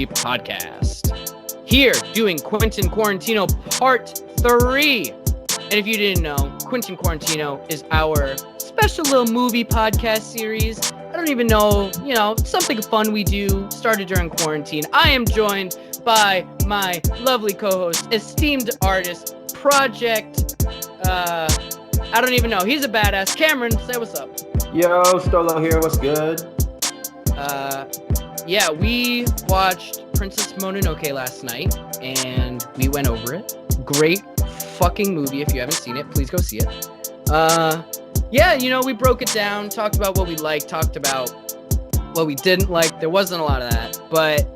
Movie Podcast. Here, doing Quentin Quarantino Part 3. And if you didn't know, Quentin Quarantino is our special little movie podcast series. I don't even know, something fun we do, started during quarantine. I am joined by my lovely co-host, esteemed artist, Project, I don't even know. He's a badass. Cameron, say what's up. Yo, Stolo here. What's good? Yeah, we watched Princess Mononoke last night, and we went over it. Great fucking movie. If you haven't seen it, please go see it. Yeah, we broke it down, talked about what we liked, talked about what we didn't like. There wasn't a lot of that, but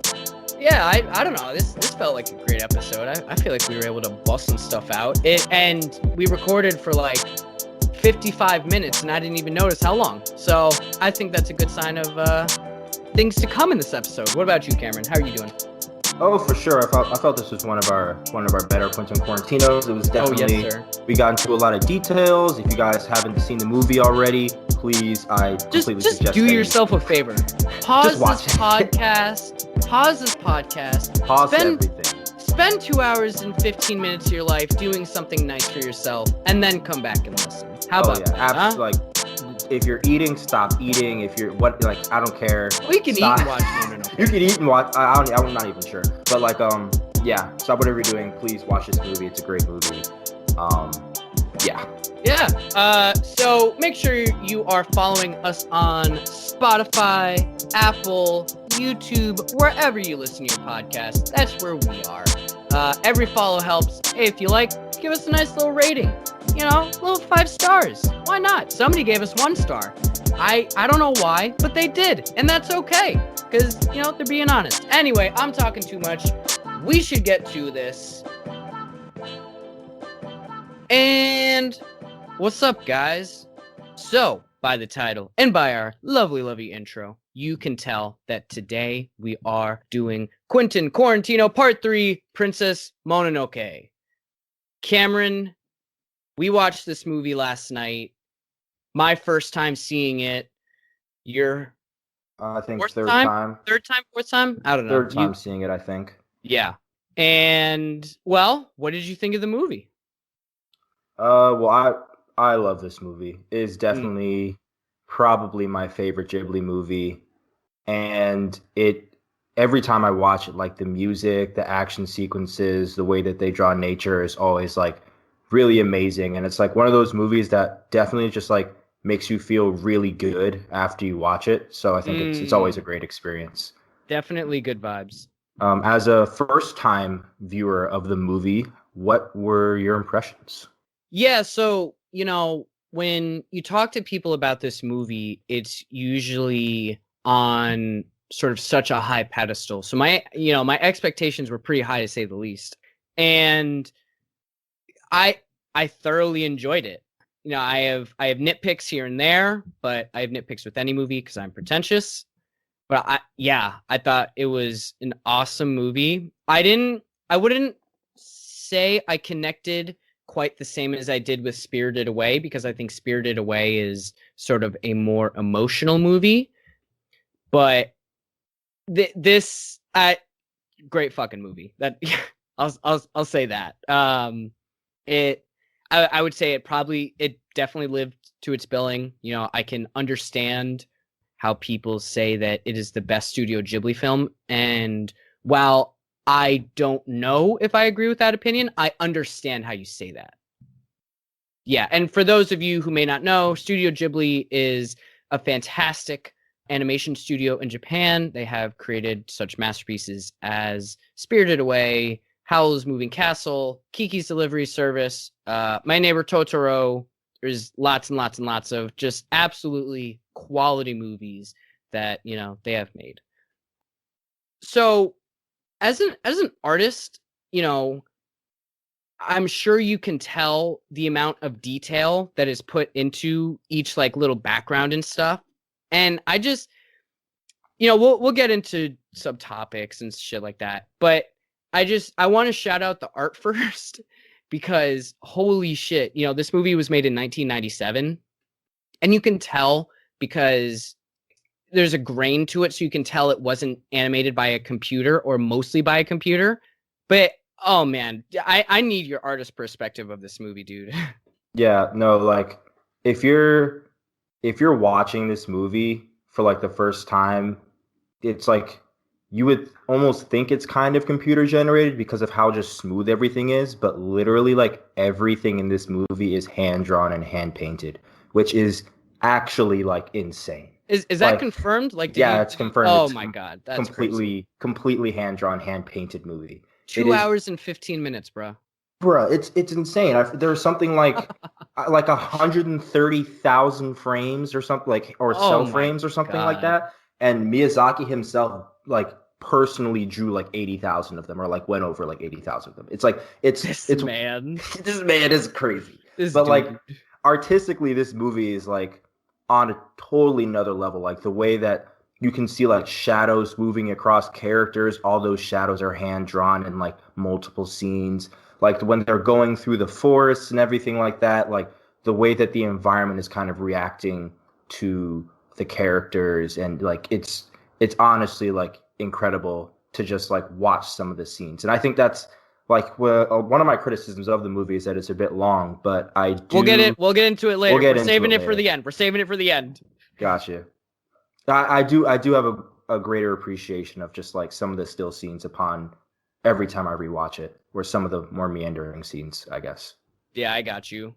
yeah, I don't know. This felt like a great episode. I feel like we were able to bust some stuff out. And we recorded for like 55 minutes, and I didn't even notice how long. So I think that's a good sign of things to come in this episode. What about you, Cameron? How are you doing? Oh, for sure. I felt this was one of our better Quentin Quarantinos. It was definitely. Yes, sir. We got into a lot of details. If you guys haven't seen the movie already, please, I completely just suggest do yourself a favor. Pause this podcast. Pause this podcast. Pause everything. Spend 2 hours and 15 minutes of your life doing something nice for yourself, and then come back and listen. How about that? Absolutely. Huh? If you're eating, stop eating. If you're I don't care. We can stop. eat and watch. No. You can eat and watch. I'm not even sure. But yeah. Stop whatever you're doing. Please watch this movie. It's a great movie. Yeah. So make sure you are following us on Spotify, Apple, YouTube, wherever you listen to your podcast. That's where we are. Every follow helps. Hey, if you like, give us a nice little rating. Little 5 stars. Why not? Somebody gave us 1 star. I don't know why, but they did. And that's okay. Because, they're being honest. Anyway, I'm talking too much. We should get to this. And what's up, guys? So, by the title and by our lovely intro, you can tell that today we are doing Quentin Quarantino Part 3, Princess Mononoke. Cameron, we watched this movie last night. My first time seeing it. Your I think fourth third time? Third time? Fourth time? I don't know. Third time seeing it, I think. Yeah. And, well, what did you think of the movie? Well, I love this movie. It is definitely probably my favorite Ghibli movie. And every time I watch it, like the music, the action sequences, the way that they draw nature is always like really amazing. And it's like one of those movies that definitely just like makes you feel really good after you watch it. So I think it's always a great experience. Definitely good vibes. As a first time viewer of the movie, what were your impressions? Yeah, so, when you talk to people about this movie, it's usually on sort of such a high pedestal. So my expectations were pretty high, to say the least. And I thoroughly enjoyed it. I have nitpicks here and there, but I have nitpicks with any movie because I'm pretentious. But I thought it was an awesome movie. I wouldn't say I connected quite the same as I did with Spirited Away, because I think Spirited Away is sort of a more emotional movie. But this great fucking movie. That I'll say that. I would say it definitely lived to its billing. I can understand how people say that it is the best Studio Ghibli film, and while I don't know if I agree with that opinion, I understand how you say that. Yeah, and for those of you who may not know, Studio Ghibli is a fantastic animation studio in Japan. They have created such masterpieces as Spirited Away, Howl's Moving Castle, Kiki's Delivery Service, My Neighbor Totoro. There's lots and lots and lots of just absolutely quality movies that, they have made. So as an artist, I'm sure you can tell the amount of detail that is put into each like little background and stuff. And I just, we'll get into subtopics and shit like that. But I want to shout out the art first, because holy shit, this movie was made in 1997, and you can tell because there's a grain to it, so you can tell it wasn't animated by a computer or mostly by a computer. But oh man, I need your artist perspective of this movie, dude. Yeah, no, like if you're if you're watching this movie for like the first time, it's like you would almost think it's kind of computer generated because of how just smooth everything is, but literally like everything in this movie is hand drawn and hand painted, which is actually like insane. Is that Like, confirmed? Like, did yeah, you? it's confirmed. Oh It's my god, that's crazy. completely hand drawn, hand painted movie. It Two is, hours and 15 minutes, bro. bruh, it's insane. There's something like 130,000 frames or something like, or Oh cell my frames or something like god, that. And Miyazaki himself like personally drew like 80,000 of them, or like went over like 80,000 of them. It's like this it's man, this man is crazy. this But like dude. artistically, this movie is like on a totally another level. Like the way that you can see like shadows moving across characters, all those shadows are hand drawn in like multiple scenes. Like when they're going through the forest and everything like that, like the way that the environment is kind of reacting to the characters, and like it's honestly like incredible to just like watch some of the scenes. And I think that's like one of my criticisms of the movie is that it's a bit long, but I We'll get do it. We'll get into it we'll later. get We're into saving it it for later. the end. We're saving it for the end. Gotcha. I do have a greater appreciation of just like some of the still scenes upon every time I rewatch it, or some of the more meandering scenes, I guess. Yeah, I got you.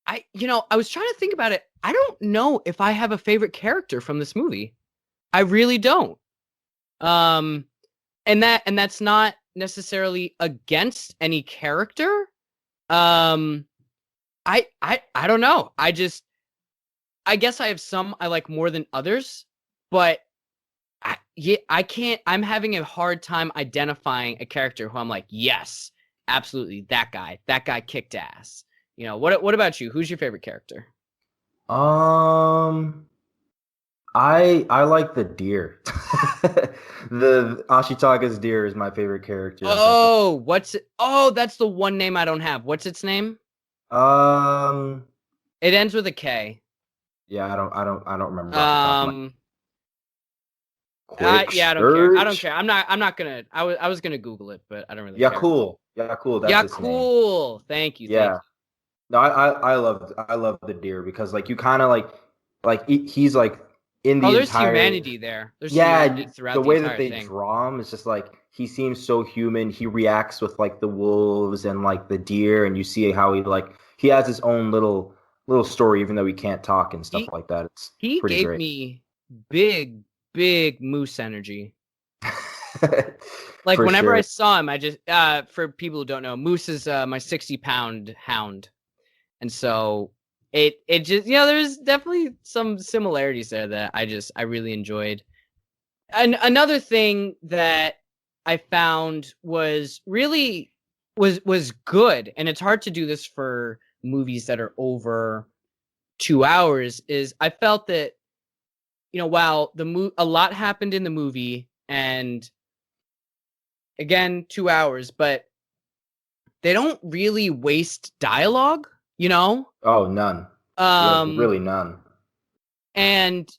I was trying to think about it. I don't know if I have a favorite character from this movie. I really don't. Um, and that's not necessarily against any character. Um, I don't know. I guess I have some I like more than others, but I can't. I'm having a hard time identifying a character who I'm like, yes, absolutely, that guy. That guy kicked ass. What about you? Who's your favorite character? Um, I like the deer. The Ashitaka's deer is my favorite character in terms of. Oh, what's it? Oh, that's the one name I don't have. What's its name? Um, It ends with a K. yeah, I don't remember off the top of my Um, quick yeah, I don't care. I don't search. care. I'm not gonna. I was gonna Google it, but I don't really Yeah, care. cool. Yeah, cool. That's Yeah, his name. cool. Thank you. Thank Yeah. No, I love the deer because like you kind of like he's like in Oh, the there's entire. humanity there. There's Yeah, humanity throughout the the way that entire they thing. draw him is just like he seems so human. He reacts with like the wolves and like the deer, and you see how he has his own little story, even though he can't talk and stuff He like that. It's he pretty gave great. me big, big moose energy. Like For whenever I sure. saw him, I just for people who don't know, Moose is my 60-pound hound, and so it just there's definitely some similarities there that I really enjoyed. And another thing that I found was good, and it's hard to do this for movies that are over 2 hours. Is I felt that while a lot happened in the movie, and again 2 hours, but they don't really waste dialogue, you know? Oh, none. Yeah, Um, really none. and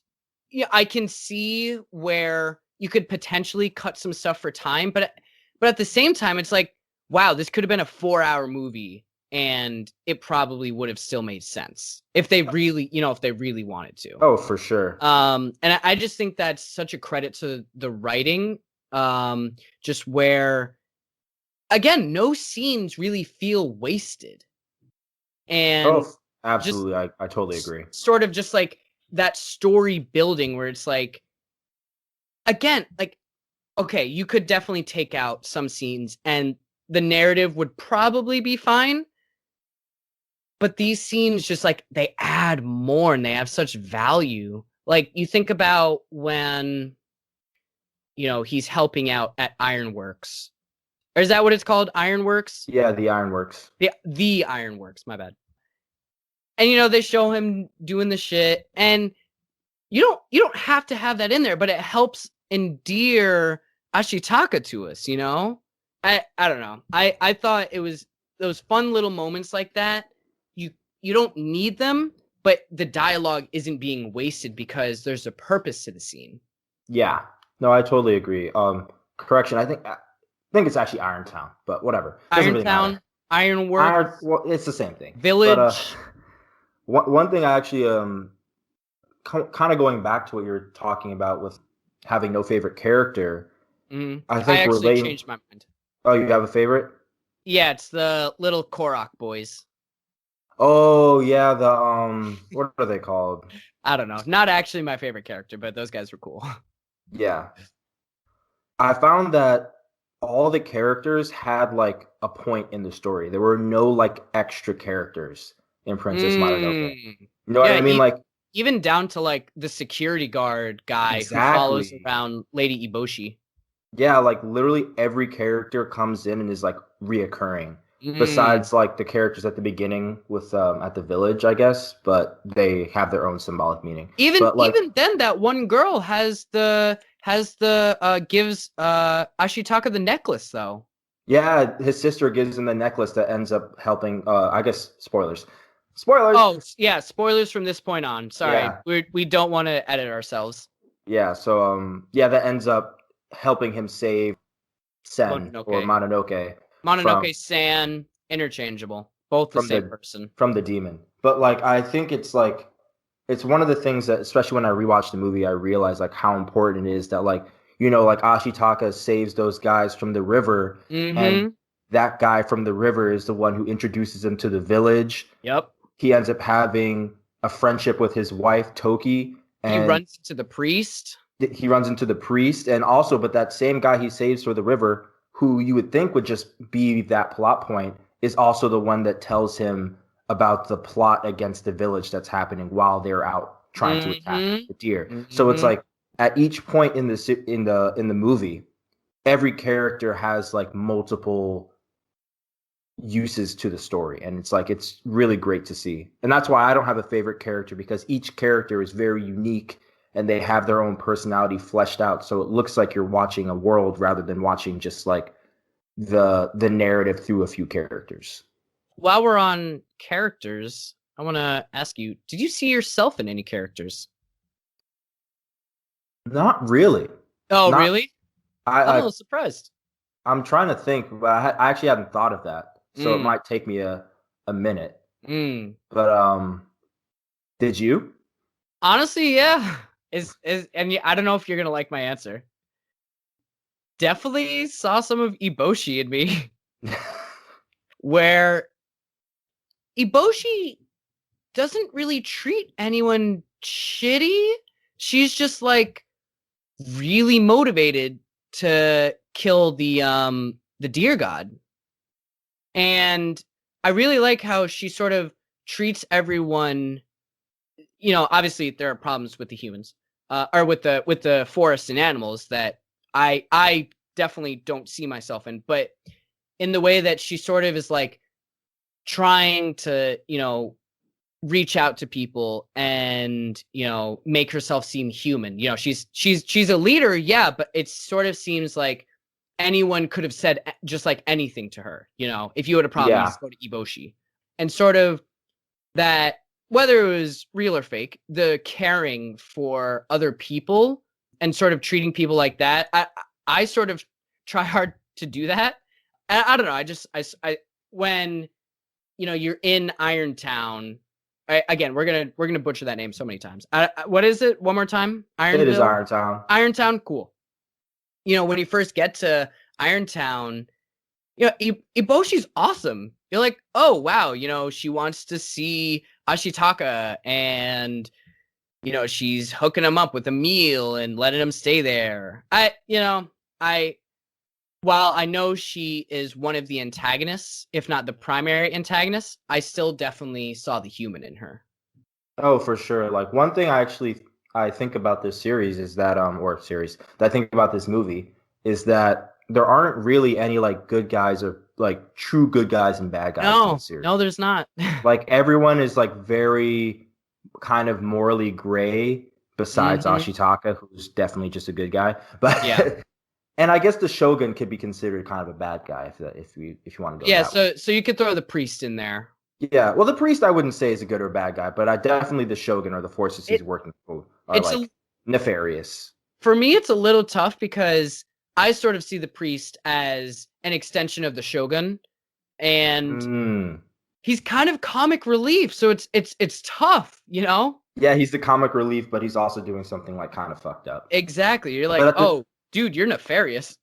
yeah, I can see where you could potentially cut some stuff for time, but at the same time, it's like, wow, this could have been a 4-hour movie, and it probably would have still made sense if they really wanted to. Oh, for sure. And I just think that's such a credit to the writing, just where again, no scenes really feel wasted. And Oh, just absolutely. I totally agree. sort of just like that story building where it's like, again, like, okay, you could definitely take out some scenes and the narrative would probably be fine. But these scenes just like they add more and they have such value. Like you think about when, he's helping out at Ironworks. Or is that what it's called? Ironworks? Yeah, the Ironworks. The Ironworks, my bad. And they show him doing the shit, and you don't have to have that in there, but it helps endear Ashitaka to us. I don't know. I thought it was those fun little moments like that. You don't need them, but the dialogue isn't being wasted because there's a purpose to the scene. Yeah. No, I totally agree. Correction. I think it's actually Irontown, but whatever. Doesn't really Irontown, matter. Ironworks, Well, it's the same thing. But Village. one thing I actually kind of going back to what you're talking about with having no favorite character. I I think actually relating. changed my mind. Oh, you have a favorite? Yeah, it's the little Korok boys. Oh yeah, the what are they called? I don't know. Not actually my favorite character, but those guys were cool. Yeah. I found that all the characters had like a point in the story. There were no like extra characters in Princess Mononoke. Mm. You know what Yeah, I mean? Like even down to like the security guard guy who follows exactly. around Lady Eboshi. Yeah, like literally every character comes in and is like reoccurring. Mm. Besides like the characters at the beginning with at the village, I guess, but they have their own symbolic meaning. Even But like even then, that one girl gives Ashitaka the necklace though. yeah, his sister gives him the necklace that ends up helping I guess spoilers. Spoilers. Oh yeah, spoilers from this point on. Sorry, Yeah. we don't want to edit ourselves. Yeah, so yeah, that ends up helping him save Sen or Mononoke, Mononoke from Mononoke, San, interchangeable, both the from same the person. from the demon. But like I think it's like it's one of the things that especially when I rewatched the movie, I realized like how important it is that like like Ashitaka saves those guys from the river and Mm-hmm. that guy from the river is the one who introduces him to the village. Yep. He ends up having a friendship with his wife Toki He and runs to the priest. he runs into the priest and also but that same guy he saves for the river who you would think would just be that plot point is also the one that tells him about the plot against the village that's happening while they're out trying to attack Mm-hmm. the deer. So it's Mm-hmm. like at each point in the movie every character has like multiple uses to the story and it's like it's really great to see. And that's why I don't have a favorite character because each character is very unique and they have their own personality fleshed out so it looks like you're watching a world rather than watching just like the narrative through a few characters. While we're on characters, I want to ask you: did you see yourself in any characters? Not really. Oh, Not really? I, I'm a I little surprised. I'm trying to think, but I actually hadn't thought of that. So it Mm, might take me a minute. mm. But did you? Honestly, yeah. I don't know if you're gonna like my answer. Definitely saw some of Eboshi in me, where Eboshi doesn't really treat anyone shitty. She's just like really motivated to kill the deer god. And I really like how she sort of treats everyone, obviously there are problems with the humans, or with the forests and animals that I definitely don't see myself in, but in the way that she sort of is like trying to, reach out to people and, make herself seem human. She's a leader, yeah, but it sort of seems like anyone could have said just like anything to her. If you had a problem, you Yeah. just go to Eboshi. And sort of that, whether it was real or fake, the caring for other people and sort of treating people like that, I sort of try hard to do that. I don't know. When you're in Irontown. Again, we're gonna butcher that name so many times. What is it? One more time. It is Ironville. Irontown. Irontown. Cool. When you first get to Irontown, Iboshi's awesome. You're like, oh wow, she wants to see Ashitaka, and she's hooking him up with a meal and letting him stay there. I while I know she is one of the antagonists, if not the primary antagonist, I still definitely saw the human in her. Oh, for sure. Like one thing I think about this series is that or series that I think about this movie is that there aren't really any like good guys or like true good guys and bad guys in the No, series. no, there's not. Like everyone is like very kind of morally gray besides Hmm. Ashitaka, who's definitely just a good guy. But Yeah, and I guess the Shogun could be considered kind of a bad guy if you want to go yeah. that way. So you could throw the priest in there. Yeah, well, the priest I wouldn't say is a good or bad guy, but I definitely the shogun or the forces he's It working for are it's a like nefarious. For me it's a little tough because I sort of see the priest as an extension of the shogun, and Mm. he's kind of comic relief, so it's tough, you know? Yeah, he's the comic relief, but he's also doing something like kind of fucked up. Exactly. You're But like, at the "Oh, dude, you're nefarious."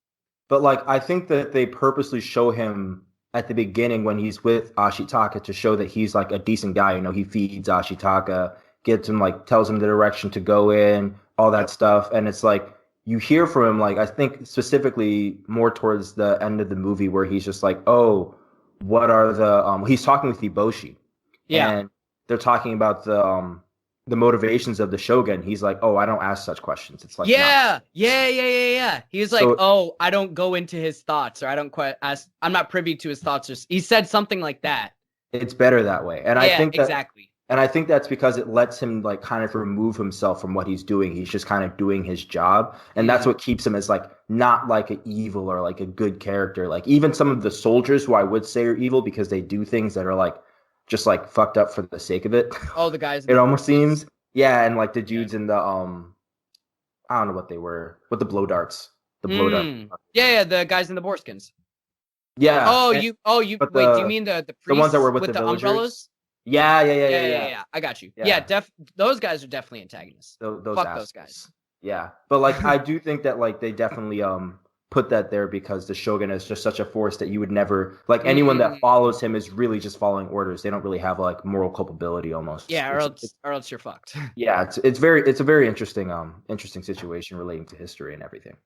But like I think that they purposely show him at the beginning when he's with Ashitaka to show that he's like a decent guy. You know, he feeds Ashitaka, gets him like tells him the direction to go in, all that Yep. stuff. And it's like you hear from him like I think specifically more towards the end of the movie where he's just like, oh, what are the he's talking with Iboshi Yeah. and they're talking about the motivations of the Shogun. He's like, oh, I don't ask such questions. It's like, nah. Yeah. Yeah. He's like, So "Oh, I don't go into his thoughts, or I don't quite ask, I'm not privy to his thoughts." Or he said something like that. it's better that way. Yeah, exactly. And I think that's because it lets him like kind of remove himself from what he's doing. He's just kind of doing his job. And that's Mm. what keeps him as like not like an evil or like a good character. Like even some of the soldiers who I would say are evil because they do things that are like just like fucked up for the sake of it. Oh, the guys in It the almost forces. seems. Yeah, and like the Yeah. dudes in the I don't know what they were. With the blow darts. The blow dart. Yeah, the guys in the Borskins. Yeah. Oh, you But wait, do you mean the the ones that were priests with with the the villagers. umbrellas? Yeah. I got you. Yeah, Yeah. those guys are definitely antagonists. Those Fuck those guys. assholes. Yeah, but like I do think that like they definitely put that there because the shogun is just such a force that you would never like anyone that Mm, follows him is really just following orders. They don't really have like moral culpability almost. yeah, It's or else you're fucked. yeah, it's a very interesting situation relating to history and everything.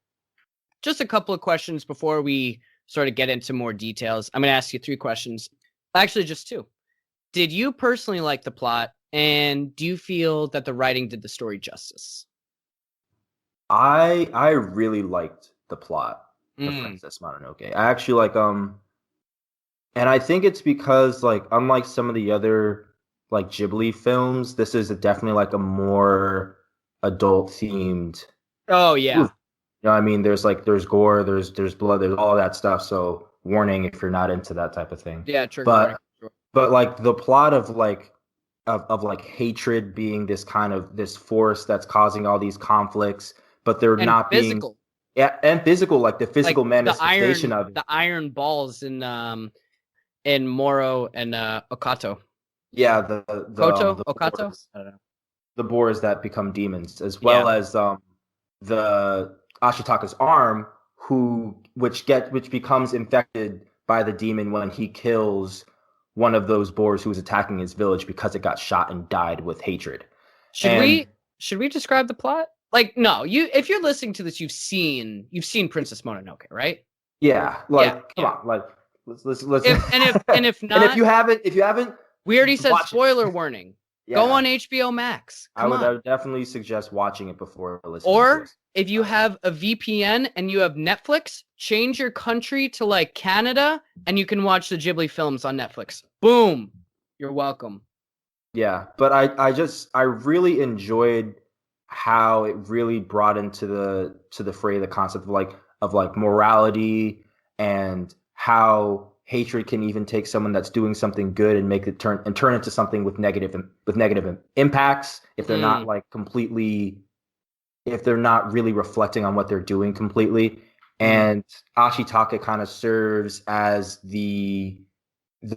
Just a couple of questions before we sort of get into more details. I'm going to ask you 3 questions. Actually, just 2. Did you personally like the plot, and do you feel that the writing did the story justice? I really liked the plot of Mm. Princess Mononoke. I actually like and I think it's because like unlike some of the other like Ghibli films, this is definitely like a more adult themed Oh yeah. movie. You know what I mean? There's gore, there's blood, there's all that stuff. So warning if you're not into that type of thing. Yeah, trigger warning. But Sure. but like the plot of like of like hatred being this kind of this force that's causing all these conflicts, but they're And not being physical. yeah, and physical, like the Like physical manifestation of it. the iron balls in Moro and Okato. Yeah, Koto? the Okato? boars, I don't know. the boars that become demons, as Yeah. well as the Ashitaka's arm, which becomes infected by the demon when he kills one of those boars who was attacking his village because it got shot and died with hatred. Should And we describe the plot? Like, no, if you're listening to this, you've seen Princess Mononoke, right? yeah, Yeah, like come yeah. on, like let's If and not, if you haven't we already said watch it. spoiler warning. Go Yeah, on HBO Max. I Come would I on. would definitely suggest watching it before listening to Or us. if you have a VPN and you have Netflix, change your country to like Canada and you can watch the Ghibli films on Netflix. Boom. You're welcome. Yeah, but I really enjoyed how it really brought into the fray the concept of like morality and how hatred can even take someone that's doing something good and make it turn into something with negative impacts if they're not Mm. like completely if they're not really reflecting on what they're doing completely. Mm. And Ashitaka kind of serves as the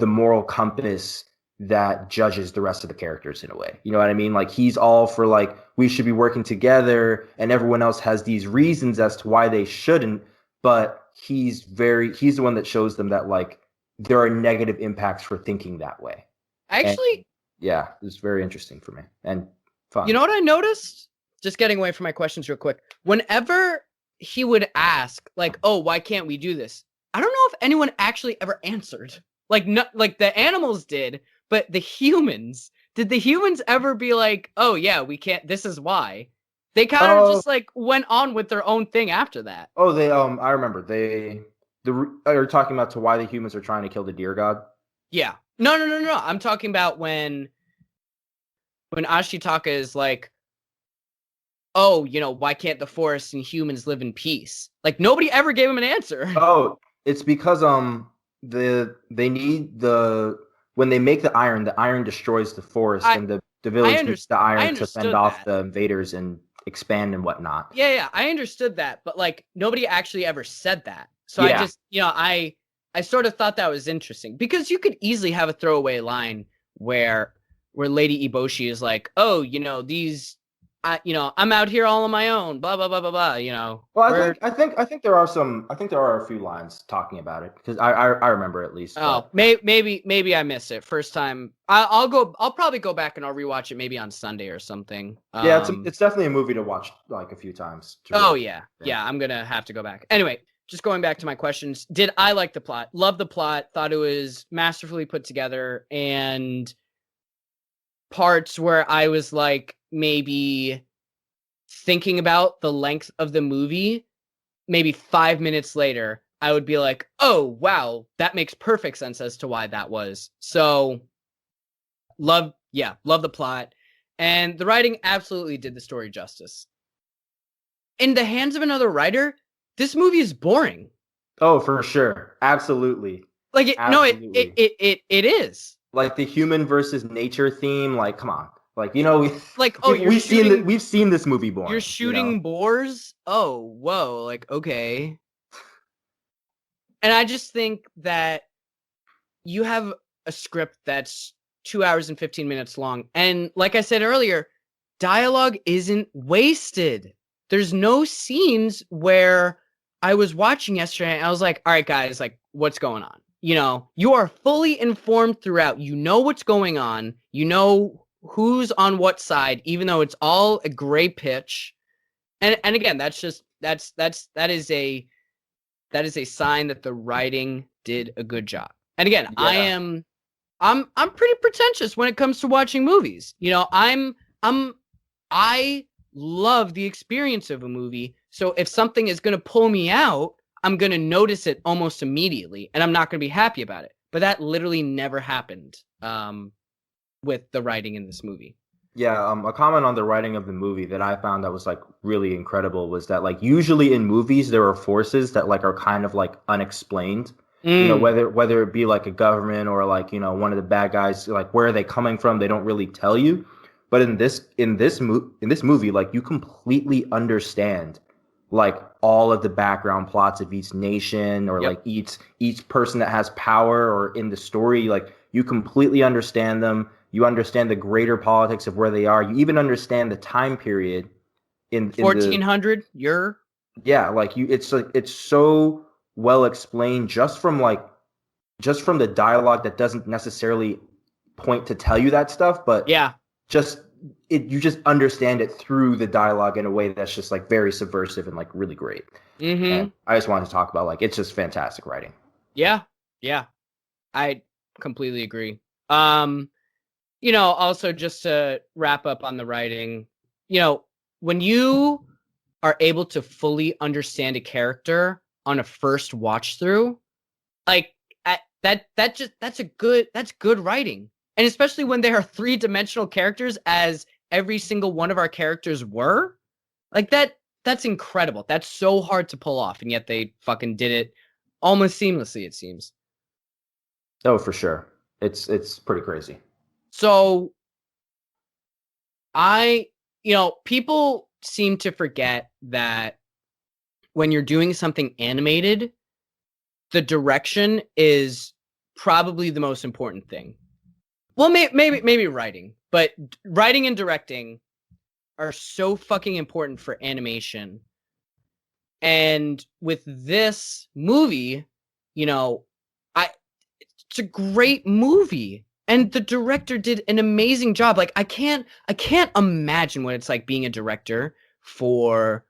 moral compass that judges the rest of the characters in a way. You know what I mean? Like he's all for like we should be working together and everyone else has these reasons as to why they shouldn't, but he's the one that shows them that like there are negative impacts for thinking that way. And Actually, yeah, it's very interesting for me and fun. you know what I noticed? Just getting away from my questions real quick. Whenever he would ask, like, "Oh, why can't we do this?" I don't know if anyone actually ever answered. Like, no, like the animals did, but did the humans ever be like, "Oh yeah, we can't. This is why." They kind of Oh, just like went on with their own thing after that. they I remember you're talking about to why the humans are trying to kill the deer god. Yeah. No. I'm talking about when Ashitaka is like, "Oh, why can't the forest and humans live in peace?" Like nobody ever gave him an answer. Oh, it's because they need when they make the iron destroys the forest, I and the I village needs the I iron to fend understood off that. the invaders and expand and whatnot. Yeah, I understood that, but like nobody actually ever said that. So I Yeah. just, I sort of thought that was interesting because you could easily have a throwaway line where Lady Eboshi is like, "Oh, I'm out here all on my own, blah blah blah blah blah," Well, where I think there are some. I think there are a few lines talking about it because I remember at least. oh, But maybe I missed it first time. I'll probably go back and I'll rewatch it maybe on Sunday or something. yeah, it's definitely a movie to watch like a few times to Oh really. yeah, I'm gonna have to go back. Anyway, just going back to my questions. Did I like the plot? Love the plot. Thought it was masterfully put together, and parts where I was like maybe thinking about the length of the movie, maybe 5 minutes later, I would be like, oh wow, that makes perfect sense as to why that was. So love the plot. And the writing absolutely did the story justice. In the hands of another writer, this movie is boring. Oh, for sure, absolutely, Like absolutely. it is. Like the human versus nature theme. Like, come on. Like Like, oh, we've seen this movie you're boring. shooting boars? Oh, whoa, like okay. And I just think that you have a script that's 2 hours and 15 minutes long. And like I said earlier, dialogue isn't wasted. There's no scenes where I was watching yesterday and I was like, all right, guys, like, what's going on? You are fully informed throughout. You know what's going on. You know who's on what side, even though it's all a gray pitch. And again, that is a sign that the writing did a good job. And again, Yeah. I'm pretty pretentious when it comes to watching movies. I love the experience of a movie. So if something is going to pull me out, I'm going to notice it almost immediately and I'm not going to be happy about it. But that literally never happened with the writing in this movie. Yeah, a comment on the writing of the movie that I found that was like really incredible was that like usually in movies there are forces that like are kind of like unexplained. Mm. Whether it be like a government or like, one of the bad guys, like where are they coming from? They don't really tell you. But in this movie, like you completely understand like all of the background plots of each nation or Yep. like each person that has power or in the story, like you completely understand them. You understand the greater politics of where they are. You even understand the time period in the 1400, you're yeah, like you it's like it's so well explained just from the dialogue that doesn't necessarily point to tell you that stuff, but yeah. just you just understand it through the dialogue in a way that's just like very subversive and like really great. And Mhm. I just wanted to talk about like it's just fantastic writing. Yeah. Yeah. I completely agree. Also just to wrap up on the writing, when you are able to fully understand a character on a first watch through, like that's good writing. And especially when they are three-dimensional characters as every single one of our characters were, like that's incredible. That's so hard to pull off and yet they fucking did it almost seamlessly, it seems. Oh, for sure. It's pretty crazy. So people seem to forget that when you're doing something animated, the direction is probably the most important thing. Well, maybe writing, but writing and directing are so fucking important for animation. And with this movie, you know, I it's a great movie. And the director did an amazing job. Like I can't imagine what it's like being a director for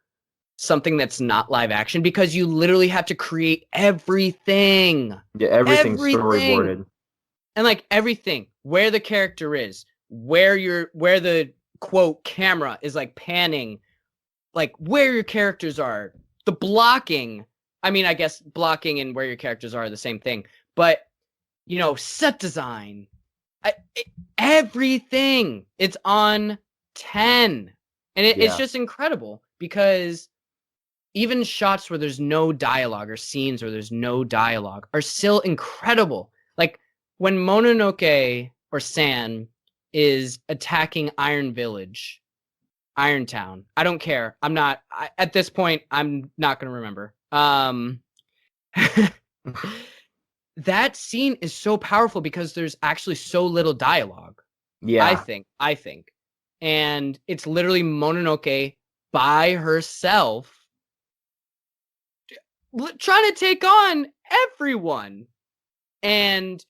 something that's not live action because you literally have to create everything. Yeah, everything's Everything. storyboarded. And like everything, where the character is, where the quote camera is like panning, like where your characters are, the blocking. I mean, I guess blocking and where your characters are the same thing, but set design, everything. It's on 10, and it's Yeah. just incredible because even shots where there's no dialogue or scenes where there's no dialogue are still incredible. Like when Mononoke or San is attacking Iron Village, Irontown. I don't care. At this point, I'm not going to remember. That scene is so powerful because there's actually so little dialogue. Yeah. I think. And it's literally Mononoke by herself trying to take on everyone. And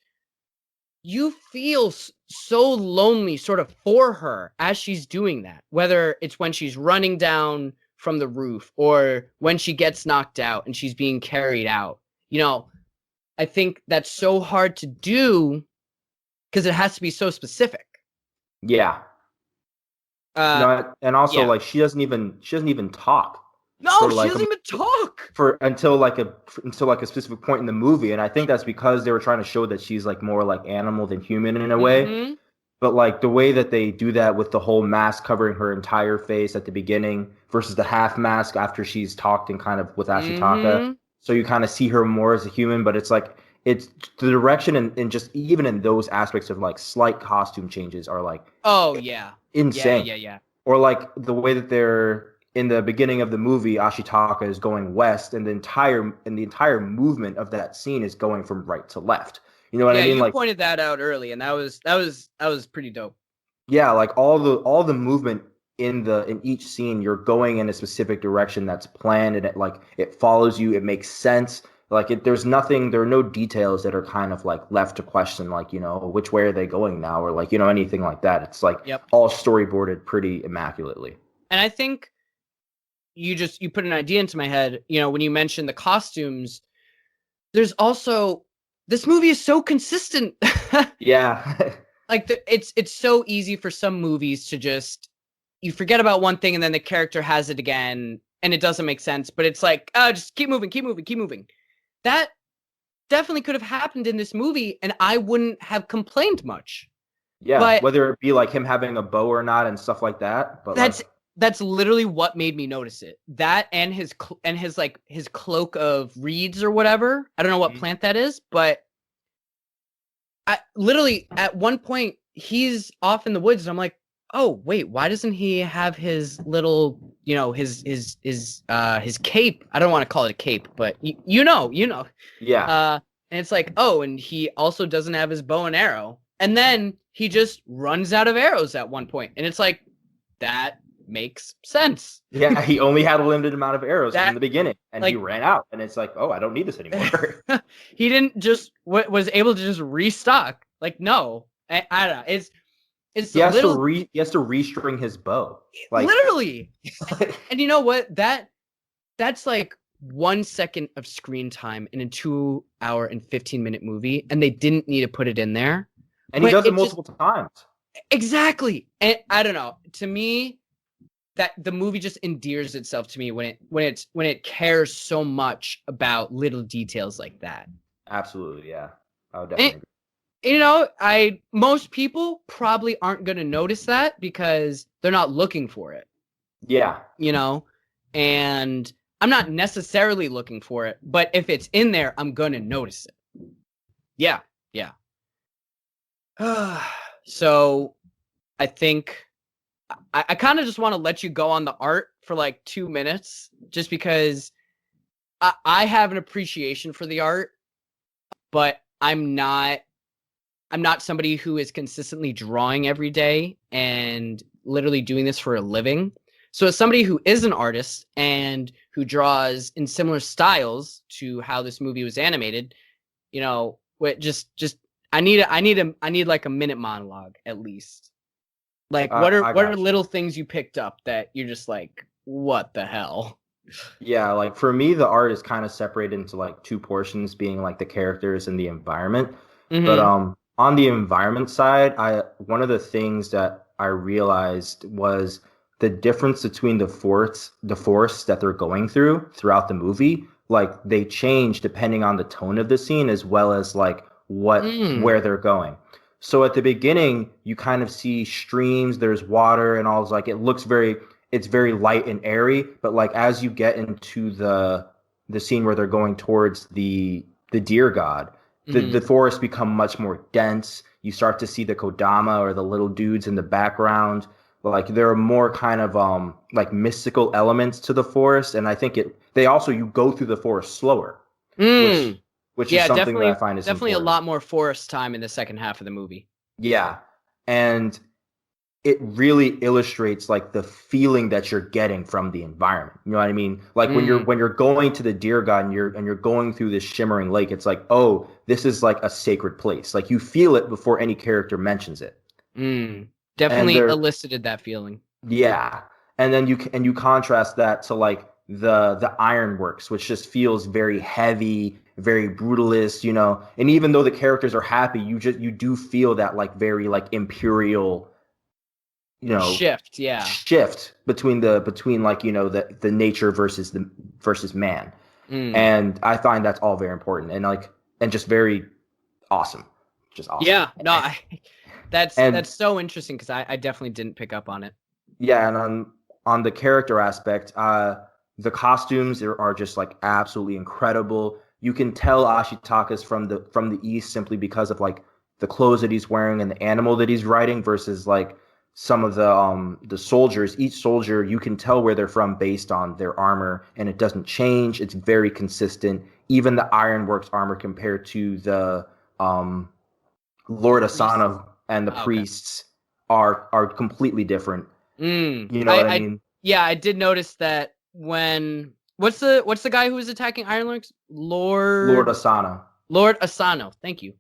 you feel so lonely sort of for her as she's doing that, whether it's when she's running down from the roof or when she gets knocked out and she's being carried out. I think that's so hard to do because it has to be so specific. Yeah. And also Yeah. like she doesn't even talk. No, she doesn't even talk until like a specific point in the movie, and I think that's because they were trying to show that she's like more like animal than human in a way. Mm-hmm. But like the way that they do that with the whole mask covering her entire face at the beginning versus the half mask after she's talked and kind of with Ashitaka, so you kind of see her more as a human. But it's like it's the direction and just even in those aspects of like slight costume changes are like insane. Yeah. Or like the way that they're in the beginning of the movie, Ashitaka is going west, and the entire movement of that scene is going from right to left. You know what I mean? You like pointed that out early, and that was pretty dope. Yeah, like all the movement in each scene, you're going in a specific direction that's planned, and it follows you. It makes sense. There are no details that are kind of like left to question, like which way are they going now, or like anything like that. It's like all storyboarded pretty immaculately. And I think you put an idea into my head. When you mentioned the costumes, there's also this movie is so consistent. Yeah. It's so easy for some movies to just you forget about one thing and then the character has it again and it doesn't make sense. But it's like, oh, just keep moving. That definitely could have happened in this movie, and I wouldn't have complained much. Yeah, but whether it be like him having a bow or not and stuff like that. But that's literally what made me notice it. That and his cloak of reeds or whatever. I don't know what plant that is, but I literally at one point he's off in the woods and I'm like, oh wait, why doesn't he have his little, his cape? I don't want to call it a cape, but you know. Yeah. And it's like, oh, and he also doesn't have his bow and arrow. And then he just runs out of arrows at one point. And it's like, that makes sense. Yeah, he only had a limited amount of arrows in the beginning, and he ran out. And it's like, oh, I don't need this anymore. He didn't just was able to just restock. Like, no, I don't know. It's he has to restring his bow. Like literally. And you know what? That's like 1 second of screen time in a 2 hour and 15-minute movie, and they didn't need to put it in there. And he does it multiple times. Exactly. And I don't know. To me, that the movie just endears itself to me when it cares so much about little details like that. Absolutely, yeah. I would definitely agree. Most people probably aren't going to notice that because they're not looking for it. Yeah. And I'm not necessarily looking for it, but if it's in there, I'm going to notice it. Yeah. So I think I kind of just want to let you go on the art for like 2 minutes, just because I have an appreciation for the art, but I'm not somebody who is consistently drawing every day and literally doing this for a living. So as somebody who is an artist and who draws in similar styles to how this movie was animated, I need like a minute monologue at least. Like what are little things you picked up that you're just like, what the hell? Yeah, like for me, the art is kind of separated into like two portions, being like the characters and the environment. Mm-hmm. But on the environment side, one of the things that I realized was the difference between the forest that they're going throughout the movie. Like they change depending on the tone of the scene as well as like where they're going. So at the beginning, you kind of see streams, there's water and all. Like it's very light and airy. But like as you get into the scene where they're going towards the deer god, the forests become much more dense. You start to see the Kodama or the little dudes in the background. Like there are more kind of like mystical elements to the forest, and I think they also you go through the forest slower, which is Yeah, something that I find is definitely a important. lot more forest time in the second half of the movie. Yeah. And it really illustrates like the feeling that you're getting from the environment. You know what I mean? Like when you're going to the deer god and you're going through this shimmering lake, it's like, oh, this is like a sacred place. Like you feel it before any character mentions it. And Definitely they're elicited that feeling. yeah. And then you contrast that to like the ironworks, which just feels very heavy, very brutalist, you know. And even though the characters are happy, you do feel that like very like imperial, you know, Yeah. shift between like, you know, the nature versus man. Mm. And I find that's all very important and like and just very awesome. Just awesome. Yeah, no, that's And so interesting because I definitely didn't pick up on it. yeah, and on the character aspect, the costumes are just like absolutely incredible. You can tell Ashitaka's from the East simply because of like the clothes that he's wearing and the animal that he's riding versus like some of the soldiers. Each soldier you can tell where they're from based on their armor, and it doesn't change. It's very consistent. Even the Ironworks armor compared to the Lord Priest. Asano and the Oh, okay. priests are completely different. You know what I I mean? yeah, I did notice that when what's the guy who was attacking Ironlords? Lord Asana. Lord Asano. Thank you.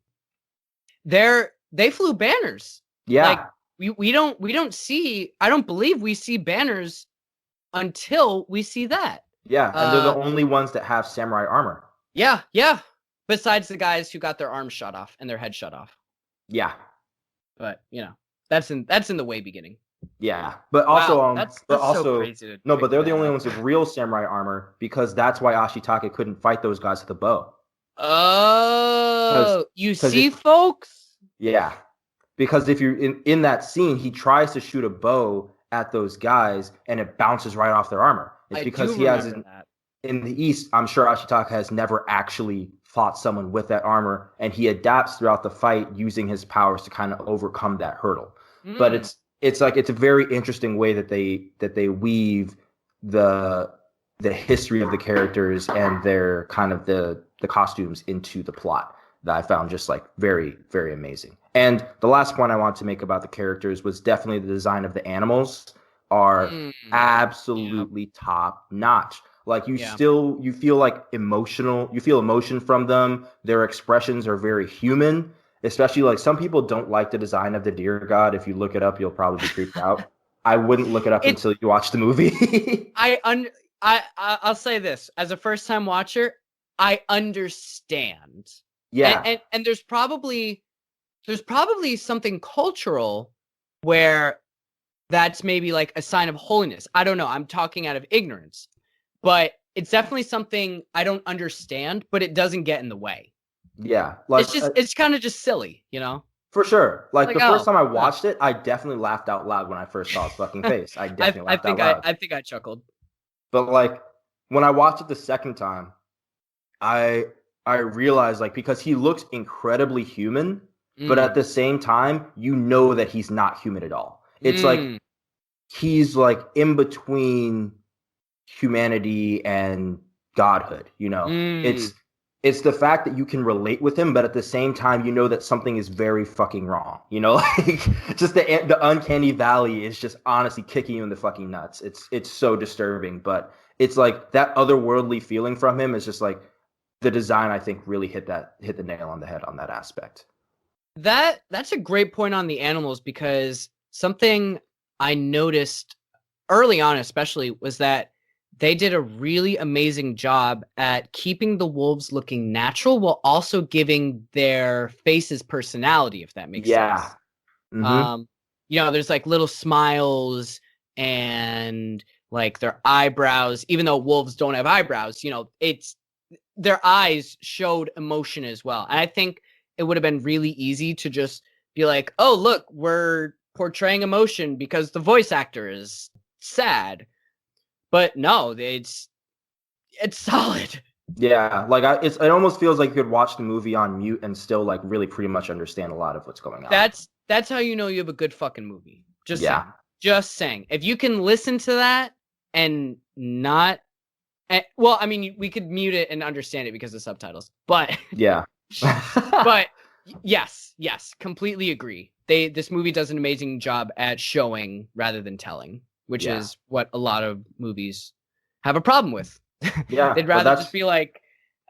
They flew banners. Like Yeah, we don't see, I don't believe we see banners until we see that. yeah, and they're the Uh only ones that have samurai armor. yeah, yeah. Besides the guys who got their arms shot off and their head shut off. Yeah, But, that's in the way beginning. yeah, Wow, that's so crazy to no, pick but they're the that only up. ones with real samurai armor because that's why Ashitaka couldn't fight those guys with a bow. Because Oh, you because see, if folks? yeah, because if you're in that scene, he tries to shoot a bow at those guys and it bounces right off their armor. It's I because do he has remember that. in the East, I'm sure Ashitaka has never actually fought someone with that armor, and he adapts throughout the fight using his powers to kind of overcome that hurdle. But Mm. it's like it's a very interesting way that they weave the the history of the characters and their kind of the costumes into the plot that I found just like very very amazing. And the last point I want to make about the characters was definitely the design of the animals are Yeah, absolutely top notch. Like yeah. you feel like you feel emotion from them. Their expressions are very human, especially like some people don't like the design of the deer god. If you look it up, you'll probably be creeped out. I wouldn't look it up It until you watch the movie. I un I'll say this as a first time watcher, I understand, and Yeah, and and there's probably something cultural where that's maybe like a sign of holiness. I don't know. I'm talking out of ignorance, but it's definitely something I don't understand, but it doesn't get in the way. yeah, It's kind of just silly. for sure. Like Like, the first oh, time I huh. watched it, I definitely laughed out loud when I first saw his fucking face. I I definitely I laughed out think I loud. I think I chuckled. But like when I watched it the second time, I I realized like because he looks incredibly human, but at Mm, the same time, you know that he's not human at all. It's like mm, he's like in between humanity and godhood, you know. mm. It's the fact that you can relate with him, but at the same time, you know that something is very fucking wrong. You know, like just the uncanny valley is just honestly kicking you in the fucking nuts. It's so disturbing, but it's like that otherworldly feeling from him is just like the design. I think really hit the nail on the head on that aspect. That's a great point on the animals because something I noticed early on, especially, was that they did a really amazing job at keeping the wolves looking natural while also giving their faces personality, if that makes Yeah. sense. Mm-hmm. Um, there's like little smiles and like their eyebrows, even though wolves don't have eyebrows, it's their eyes showed emotion as well. And I think it would have been really easy to just be like, oh, look, we're portraying emotion because the voice actor is sad. But no, it's solid. Yeah, like it almost feels like you could watch the movie on mute and still like really pretty much understand a lot of what's going on. That's how you know you have a good fucking movie. Just Yeah. saying. Just saying. If you can listen to that and not well, I mean, we could mute it and understand it because of subtitles. But Yeah. but yes, completely agree. This movie does an amazing job at showing rather than telling, which Yeah. is what a lot of movies have a problem with. Yeah, They'd but rather just be like,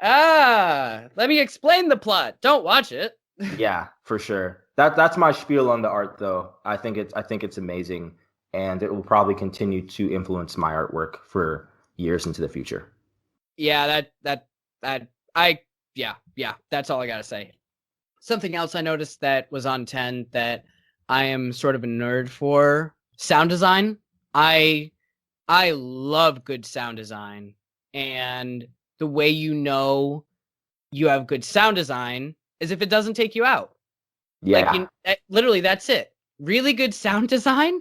let me explain the plot. Don't watch it. yeah, for sure. That's my spiel on the art though. I think it's amazing and it will probably continue to influence my artwork for years into the future. Yeah, that I yeah, that's all I gotta say. Something else I noticed that was on 10 that I am sort of a nerd for, sound design. I love good sound design, and the way you know you have good sound design is if it doesn't take you out. Like Yeah. literally that's it. Really good sound design,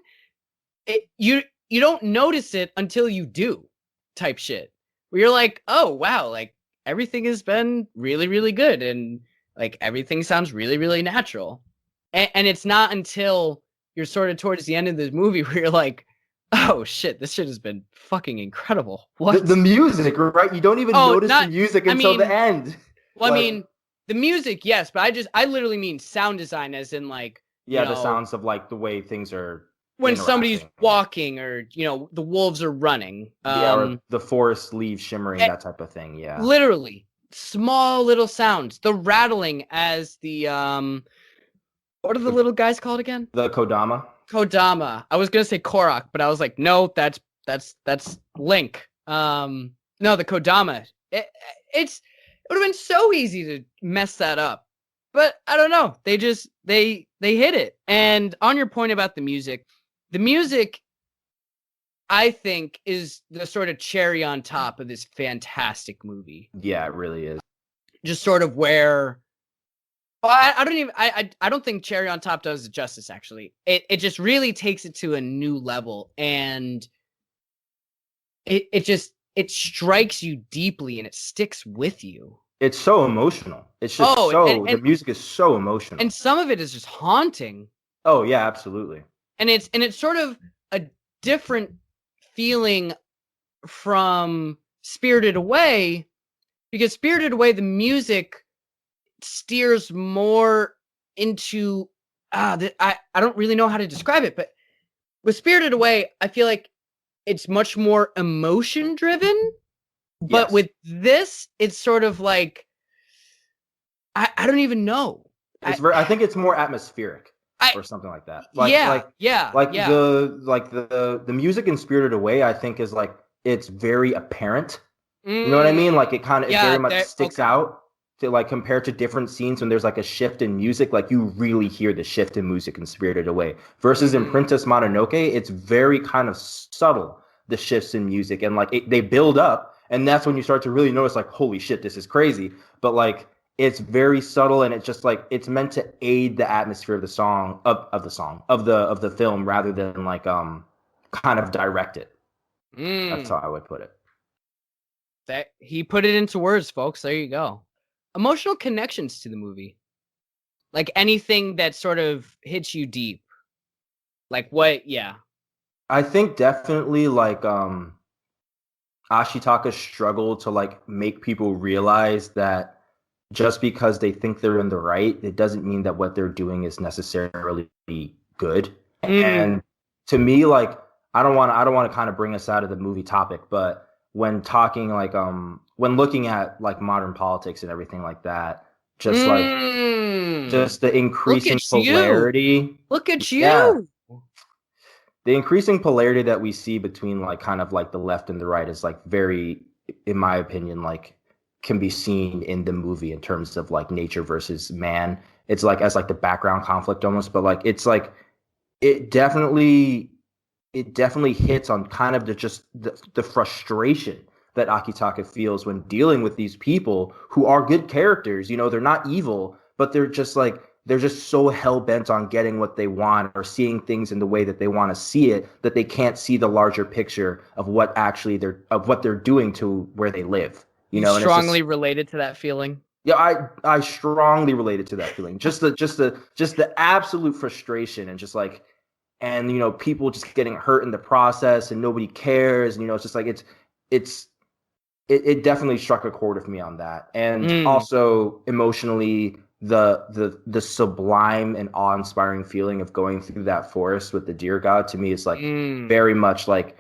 you don't notice it until you do, type shit. Where you're like, "Oh, wow, like everything has been really really good and like everything sounds really really natural." And it's not until you're sort of towards the end of this movie where you're like, "Oh shit, this shit has been fucking incredible." The What? music, right? You don't even Oh, notice the not music I until the mean, end. well, I Like, mean, the music, yes, but I literally mean sound design as in like, yeah, the sounds of like the way things are when somebody's interacting. walking or, the wolves are running. Yeah, or the forest leaves shimmering, Eh, that type of thing. Yeah. literally small little sounds. The rattling as the what are the The little guys called again? the Kodama. Kodama. I was gonna say Korok, but I was like, no, that's Link. No, the Kodama. It would have been so easy to mess that up, but I don't know. They just they hit it. And on your point about the music I think is the sort of cherry on top of this fantastic movie. Yeah, it really is. Just sort of where well, I don't even I don't think cherry on top does it justice actually. It just really takes it to a new level and it strikes you deeply and it sticks with you. It's so emotional. It's just Oh, so the music is so emotional. and some of it is just haunting. Oh yeah, absolutely. And it's sort of a different feeling from Spirited Away because Spirited Away the music steers more into I don't really know how to describe it, but with Spirited Away, I feel like it's much more emotion driven. But Yes. with this, it's sort of like I don't even know. I think it's more atmospheric I or something like that. yeah, yeah, Like yeah. the music in Spirited Away, I think is like it's very apparent. You know what I Mm, mean? Like it very yeah, much that sticks okay. out to like compared to different scenes when there's like a shift in music, like you really hear the shift in music in Spirited Away. Versus in Mm, Princess Mononoke, it's very kind of subtle, the shifts in music, and like they build up, and that's when you start to really notice, like, holy shit, this is crazy. But like it's very subtle and it's just like it's meant to aid the atmosphere of the song of the song of the film rather than like kind of direct it. That's mm. how I would put it. That he put it into words, folks. There you go. Emotional connections to the movie. Like anything that sort of hits you deep. Like what? Yeah. I think definitely like Ashitaka struggled to like make people realize that just because they think they're in the right, it doesn't mean that what they're doing is necessarily good. Mm, And to me, like I don't want to kind of bring us out of the movie topic, but when talking like when looking at like modern politics and everything like that, just like mm. just the Look increasing at you. polarity. Look at Yeah, you. the increasing polarity that we see between like kind of like the left and the right is like very, in my opinion, like can be seen in the movie in terms of like nature versus man. It's like as like the background conflict almost, but like it's like it definitely it definitely hits on kind of the frustration that Akitaka feels when dealing with these people who are good characters. You know, they're not evil, but they're just so hell bent on getting what they want or seeing things in the way that they want to see it that they can't see the larger picture of what they're doing to where they live. You And it's strongly just related to that feeling. yeah, I strongly related to that feeling. Just the absolute frustration and just like and people just getting hurt in the process and nobody cares. And it's just like it's it definitely struck a chord with me on that. And Mm, also emotionally the sublime and awe-inspiring feeling of going through that forest with the deer god to me is like mm. very much like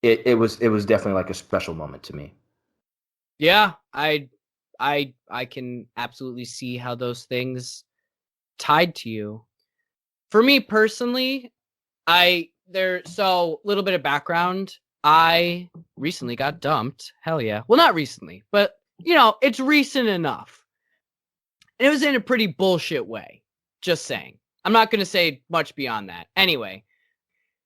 it was definitely like a special moment to me. Yeah, I can absolutely see how those things tied to you. For me personally, so little bit of background. I recently got dumped. Hell yeah. Well, not recently, but it's recent enough. And it was in a pretty bullshit way. Just saying. I'm not going to say much beyond that. Anyway,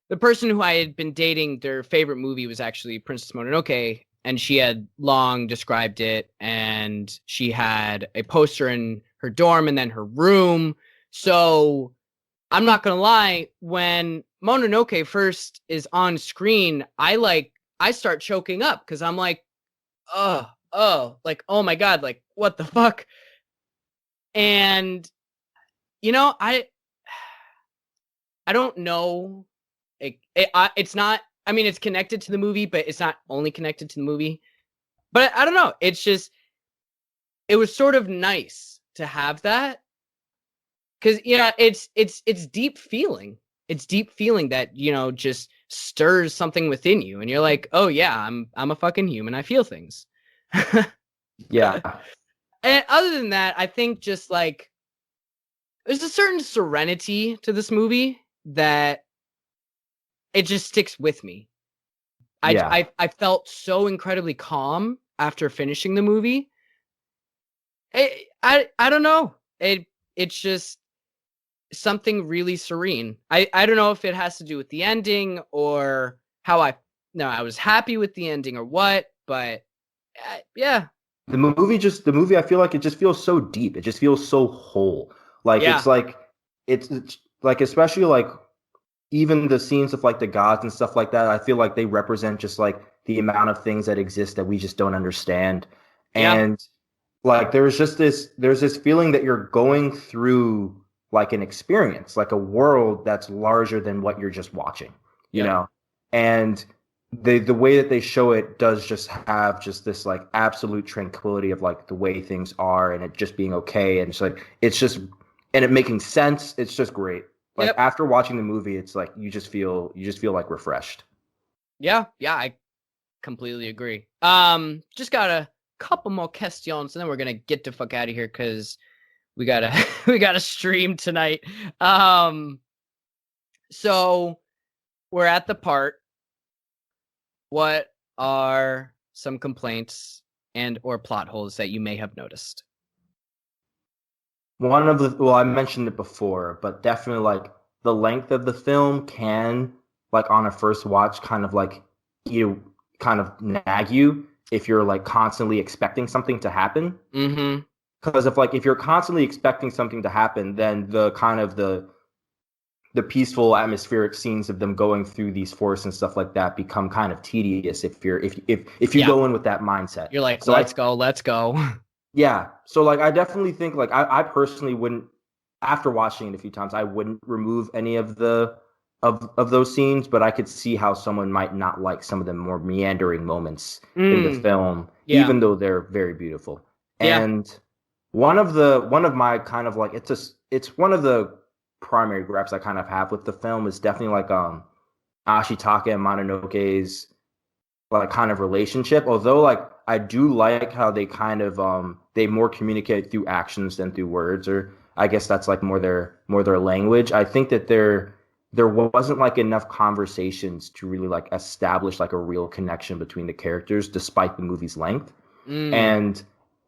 the person who I had been dating, their favorite movie was actually Princess Mononoke, and she had long described it, and she had a poster in her dorm and then her room. So I'm not gonna lie, when Mononoke first is on screen, I start choking up because I'm like, like, oh my god, like what the fuck? And you know, I don't know. It's not. I mean, it's connected to the movie, but it's not only connected to the movie. But I don't know. It's just it was sort of nice to have that because it's deep feeling. It's deep feeling that just stirs something within you, and you're like, oh yeah, I'm a fucking human. I feel things. Yeah. And other than that, I think just like there's a certain serenity to this movie that it just sticks with me. Yeah. I felt so incredibly calm after finishing the movie. I don't know. It's just something really serene. I don't know if it has to do with the ending or how I was happy with the ending or what, but yeah. The movie I feel like it just feels so deep. It just feels so whole. Like Yeah. it's like especially like even the scenes of like the gods and stuff like that, I feel like they represent just like the amount of things that exist that we just don't understand. Yeah. And like there's this feeling that you're going through like an experience, like a world that's larger than what you're just watching, you Yep. know? And the way that they show it does just have just this like absolute tranquility of like the way things are and it just being okay. And it's just and it making sense. It's just great. Like Yep. after watching the movie, it's like you just feel like refreshed. Yeah. Yeah, I completely agree. Just got a couple more questions and then we're gonna get the fuck out of here because we gotta we gotta stream tonight. Um so we're at the part. What are some complaints and or plot holes that you may have noticed? I mentioned it before, but definitely like the length of the film can, like on a first watch, kind of like kind of nag you if you're like constantly expecting something to happen. Mm-hmm. Because if you're constantly expecting something to happen, then the kind of the peaceful atmospheric scenes of them going through these forests and stuff like that become kind of tedious if you Yeah. go in with that mindset. You're like, So I let's go, let's go. Yeah. So like I definitely think like I personally wouldn't after watching it a few times, I wouldn't remove any of the of those scenes, but I could see how someone might not like some of the more meandering moments in the Mm, film, yeah. even though they're very beautiful. Yeah. And one of my kind of like it's one of the primary gripes I kind of have with the film is definitely like Ashitaka and Mononoke's like kind of relationship. Although like I do like how they kind of they more communicate through actions than through words, or I guess that's like more their language. I think that there wasn't like enough conversations to really like establish like a real connection between the characters despite the movie's length. Mm, And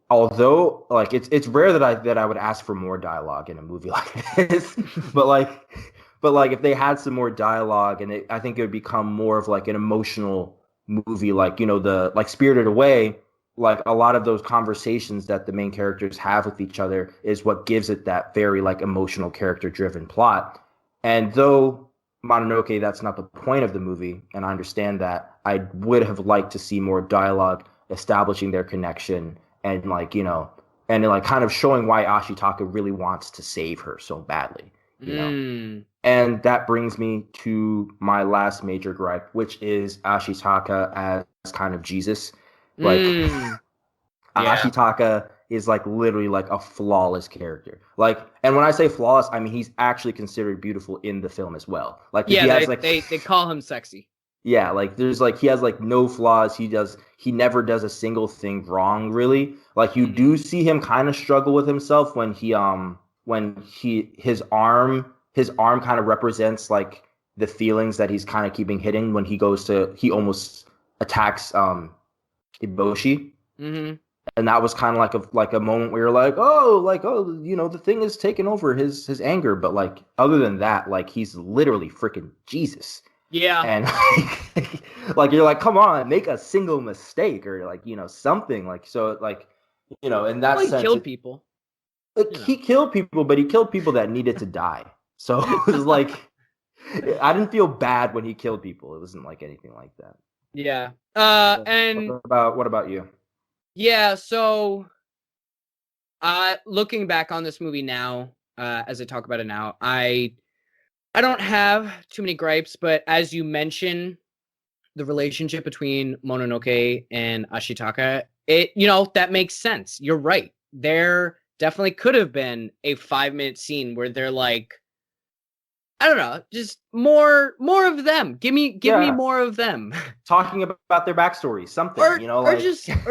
although like it's rare that I would ask for more dialogue in a movie like this, but like if they had some more dialogue and I think it would become more of like an emotional movie, like the like Spirited Away. Like a lot of those conversations that the main characters have with each other is what gives it that very like emotional character driven plot. And though Mononoke, that's not the point of the movie, and I understand that, I would have liked to see more dialogue establishing their connection and like, and like kind of showing why Ashitaka really wants to save her so badly, you know. And that brings me to my last major gripe, which is Ashitaka as kind of Jesus. Like Ashitaka is like literally like a flawless character. Like, and when I say flawless, I mean he's actually considered beautiful in the film as well. Like, he has like they call him sexy. Yeah, like there's like he has like no flaws. He never does a single thing wrong, really. Like, you do see him kind of struggle with himself when his arm kind of represents like the feelings that he's kind of keeping hidden when he almost attacks Iboshi. And that was kind of like a moment where you're like, the thing is taking over his anger. But like, other than that, like, he's literally freaking Jesus. Yeah. And like you're like, come on, make a single mistake or like, something like, so like, in that sense, he killed people. He killed people, but he killed people that needed to die. So it was like, I didn't feel bad when he killed people. It wasn't like anything like that. Yeah. And what about you? Yeah. So, looking back on this movie now, as I talk about it now, I don't have too many gripes, but as you mentioned, the relationship between Mononoke and Ashitaka, that makes sense. You're right. There definitely could have been a 5-minute scene where they're like, I don't know, just more of them. Give me more of them. Talking about their backstory, something, or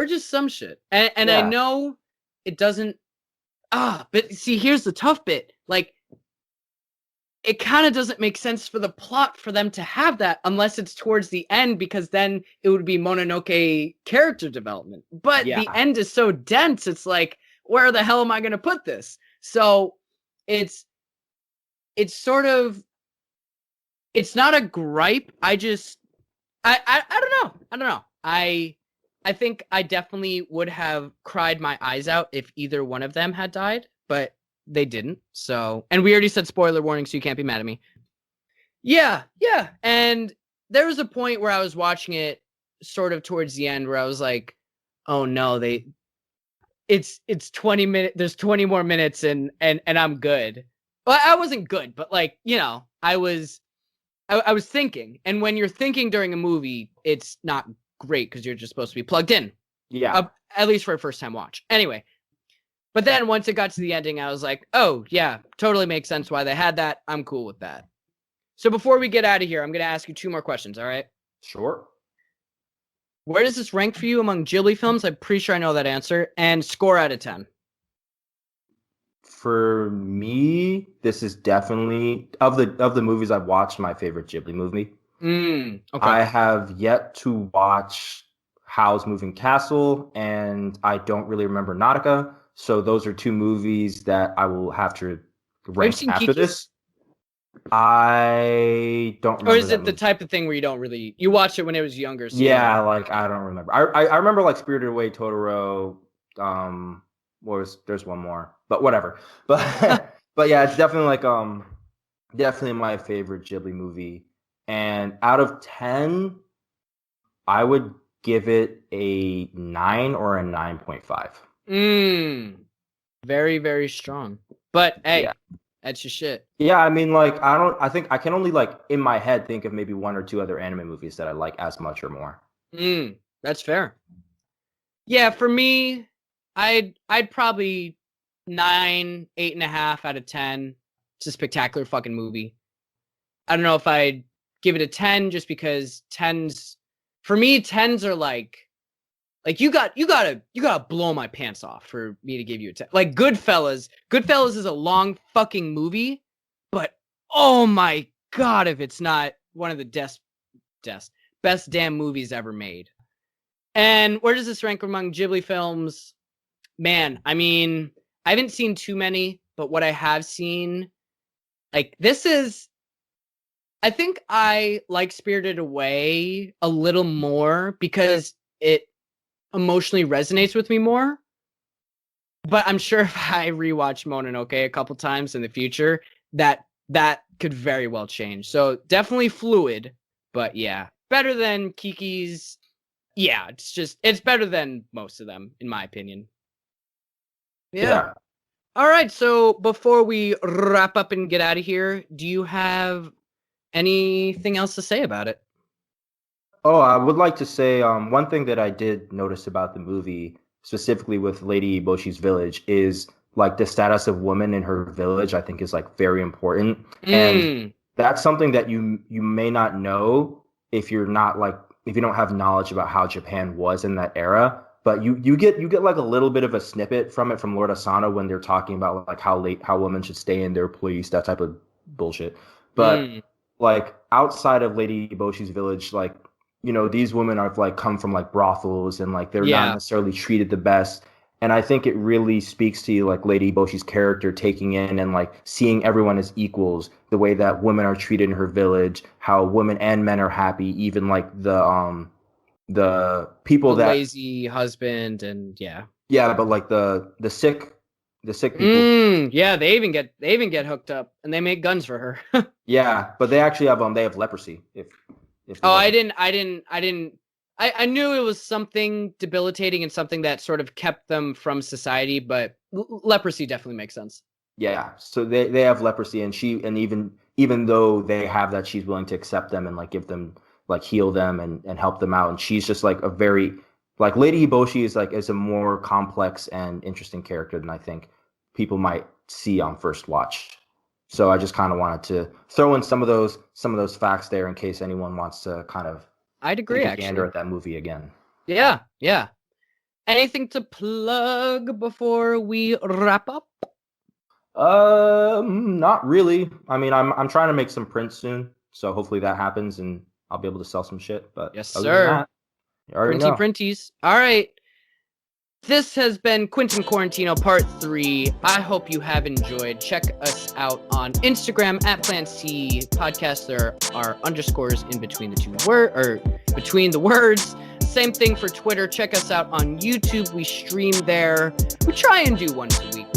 just some shit. And I know it doesn't, but see, here's the tough bit. Like, it kind of doesn't make sense for the plot for them to have that unless it's towards the end, because then it would be Mononoke character development. But the end is so dense, it's like, where the hell am I going to put this? So it's sort of, it's not a gripe. I don't know. I think I definitely would have cried my eyes out if either one of them had died, but they didn't. So, and we already said spoiler warning, so you can't be mad at me. Yeah. And there was a point where I was watching it sort of towards the end where I was like, oh no, it's 20 minutes. There's 20 more minutes and I'm good. Well, I wasn't good, but like, I was thinking. And when you're thinking during a movie, it's not great because you're just supposed to be plugged in. Yeah. At least for a first time watch. Anyway. But then once it got to the ending, I was like, oh, yeah, totally makes sense why they had that. I'm cool with that. So before we get out of here, I'm going to ask you 2 more questions, all right? Sure. Where does this rank for you among Ghibli films? I'm pretty sure I know that answer. And score out of 10. For me, this is definitely, of the movies I've watched, my favorite Ghibli movie. Okay. I have yet to watch Howl's Moving Castle, and I don't really remember Nautica. So those are 2 movies that I will have to rank after this. I don't remember. Or is it the type of thing where you watched it when it was younger? So yeah, like I don't remember. I remember like Spirited Away, Totoro. There's one more, but whatever. But but yeah, it's definitely like definitely my favorite Ghibli movie. And out of 10, I would give it a 9 or a 9.5. Very, very strong. But hey, that's your shit. Yeah, I mean, like, I think I can only, like, in my head think of maybe 1 or 2 other anime movies that I like as much or more. That's fair. Yeah, for me, I'd probably 9, 8.5 out of 10. It's a spectacular fucking movie. I don't know if I'd give it a 10 just because 10s, for me, 10s are like you gotta blow my pants off for me to give you a 10. Like Goodfellas is a long fucking movie, but oh my god, if it's not one of the best damn movies ever made. And where does this rank among Ghibli films? Man, I mean, I haven't seen too many, but what I have seen, like, this is, I think I like Spirited Away a little more because it emotionally resonates with me more. But I'm sure if I rewatch Mononoke a couple times in the future, that could very well change. So definitely fluid, but yeah, better than Kiki's Yeah, it's better than most of them, in my opinion. Yeah. All right, so before we wrap up and get out of here, do you have anything else to say about it? Oh, I would like to say one thing that I did notice about the movie, specifically with Lady Boshi's village, is like the status of women in her village. I think is like very important, and Mm, that's something that you may not know if you're not like if you don't have knowledge about how Japan was in that era. But you get like a little bit of a snippet from it from Lord Asano when they're talking about like how women should stay in their place, that type of bullshit. But mm, like outside of Lady Boshi's village, like these women are like come from like brothels and like they're not yeah, necessarily treated the best. And I think it really speaks to like Lady Boshi's character taking in and like seeing everyone as equals, the way that women are treated in her village, how women and men are happy, even like the people the that lazy husband, and yeah. yeah, but like the sick people. Yeah, they even get hooked up, and they make guns for her. Yeah, but they have leprosy if it Oh, I wasn't. didn't, I didn't, I didn't. I knew it was something debilitating and something that sort of kept them from society, but leprosy definitely makes sense. Yeah, so they have leprosy, and even though they have that, she's willing to accept them and like give them like heal them and help them out. And she's just like a very like Lady Hiboshi is a more complex and interesting character than I think people might see on first watch. So I just kind of wanted to throw in some of those facts there in case anyone wants to kind of I'd agree, take a gander actually. at that movie again. Yeah, yeah. Anything to plug before we wrap up? Not really. I mean, I'm trying to make some prints soon, so hopefully that happens and I'll be able to sell some shit. But Yes, other than sir. that, you already Printy know. printies. All right. This has been Quentin Quarantino Part 3. I hope you have enjoyed. Check us out on Instagram at Plan C Podcast. There are underscores in between the between the words. Same thing for Twitter. Check us out on YouTube. We stream there. We try and do once a week.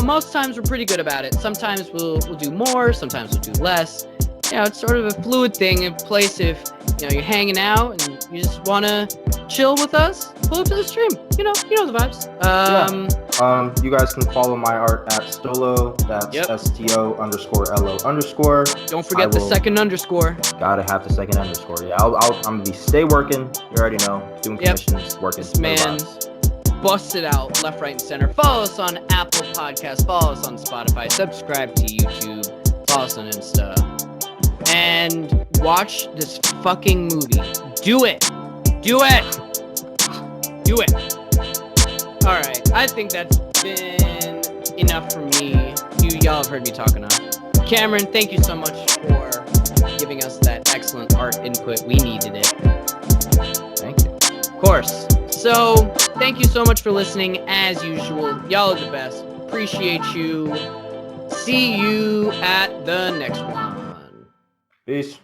Most times we're pretty good about it. Sometimes we'll do more. Sometimes we'll do less. It's sort of a fluid thing. In place if you're hanging out and you just want to chill with us, pull up to the stream. You know the vibes. You guys can follow my art at Stolo. That's Yep. STO_LO_. Don't forget the second underscore. Gotta have the second underscore. Yeah, I'm gonna stay working. You already know, doing commissions, working. This man busted out left, right, and center. Follow us on Apple Podcasts. Follow us on Spotify. Subscribe to YouTube. Follow us on Insta. And watch this fucking movie. Do it. Do it. Do it. Alright, I think that's been enough for me. Y'all have heard me talk enough. Cameron, thank you so much for giving us that excellent art input. We needed it. Thank you. Of course. So, thank you so much for listening. As usual, y'all are the best. Appreciate you. See you at the next one. Peace.